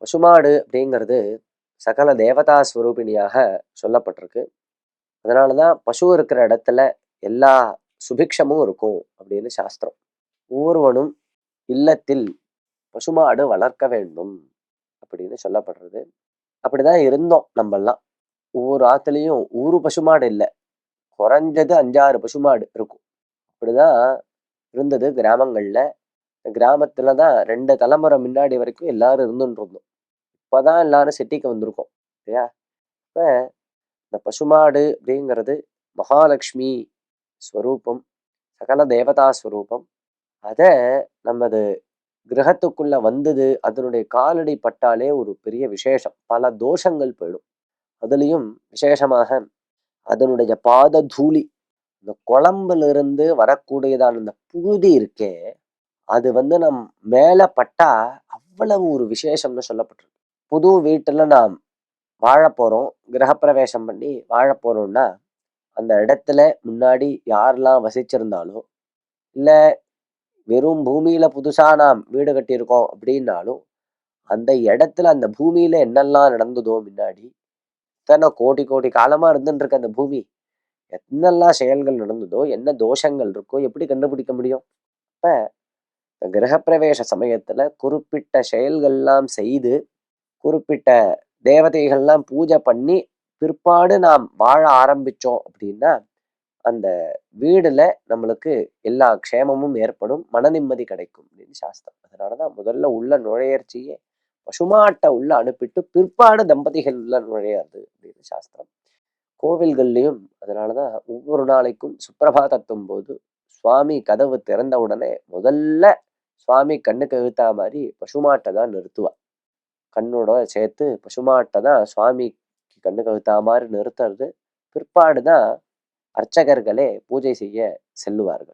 பசுமாடு அப்படிங்கிறது சகல தேவதா ஸ்வரூபிணியாக சொல்லப்பட்டிருக்கு. அதனாலதான் பசு இருக்கிற இடத்துல எல்லா சுபிக்ஷமும் இருக்கும் அப்படின்னு சாஸ்திரம். ஒவ்வொருவனும் இல்லத்தில் பசுமாடு வளர்க்க வேண்டும் அப்படின்னு சொல்லப்படுறது. அப்படிதான் இருந்தோம் நம்மெல்லாம். ஒவ்வொரு ஆத்துலயும் ஊரு பசுமாடு இல்லை, குறைஞ்சது 5-6 பசுமாடு இருக்கும். அப்படிதான் இருந்தது கிராமங்கள்ல. கிராமத்துலதான் 2 தலைமுறை முன்னாடி வரைக்கும் எல்லாரும் இருந்துட்டு இருந்தோம். இப்பதான் எல்லாரும் சிட்டிக்கு வந்திருக்கோம் இல்லையா? இப்ப இந்த பசுமாடு அப்படிங்கிறது மகாலட்சுமி ஸ்வரூபம், சகல தேவதா ஸ்வரூபம். அத நமது கிரகத்துக்குள்ள வந்தது, அதனுடைய காலடி பட்டாலே ஒரு பெரிய விசேஷம், பல தோஷங்கள் போயிடும். அதுலயும் விசேஷமாக அதனுடைய பாத தூளி, இந்த குழம்புல இருந்து வரக்கூடியதான இந்த புழுதி இருக்கே, அது நம் மேல பட்டா அவ்வளவு ஒரு விசேஷம்னு சொல்லப்பட்டிருக்கு. புது வீட்டுல நாம் வாழ போறோம், கிரகப்பிரவேசம் பண்ணி வாழ போறோம்னா அந்த இடத்துல முன்னாடி யாரெல்லாம் வசிச்சிருந்தாலும், இல்ல வெறும் பூமியில புதுசா நாம் வீடு கட்டியிருக்கோம் அப்படின்னாலும், அந்த இடத்துல அந்த பூமியில என்னெல்லாம் நடந்ததோ முன்னாடி, இத்தனை கோடி கோடி காலமா இருந்துட்டு இருக்க அந்த பூமி, என்னெல்லாம் செயல்கள் நடந்ததோ, என்ன தோஷங்கள் இருக்கோ எப்படி கண்டுபிடிக்க முடியும்? இப்ப கிரகப்பிரவேச சமயத்துல குறிப்பிட்ட செயல்கள்லாம் செய்து, குறிப்பிட்ட தேவதைகள்லாம் பூஜை பண்ணி பிற்பாடு நாம் வாழ ஆரம்பிச்சோம் அப்படின்னா, அந்த வீடுல நம்மளுக்கு எல்லா க்ஷேமமும் ஏற்படும், மன நிம்மதி கிடைக்கும் அப்படின்னு சாஸ்திரம். அதனாலதான் முதல்ல உள்ள நுழையற்சியே பசுமாட்டை உள்ள அனுப்பிட்டு பிற்பாடு தம்பதிகள் உள்ள நுழையாது அப்படின்னு சாஸ்திரம். கோவில்கள்லயும் அதனாலதான் ஒவ்வொரு நாளைக்கும் சுப்பிரபாதத்தும் போது சுவாமி கதவு திறந்த உடனே முதல்ல சுவாமி கண்ணுக்கு இழுத்தா மாதிரி பசுமாட்டை தான் நிறுத்துவா. கண்ணோட சேர்த்து பசுமாட்டை தான் சுவாமி கண்ணுக்கு இழுத்தா மாதிரி நிறுத்துறது. பிற்பாடுதான் அர்ச்சகர்களே பூஜை செய்ய செல்லுவார்கள்.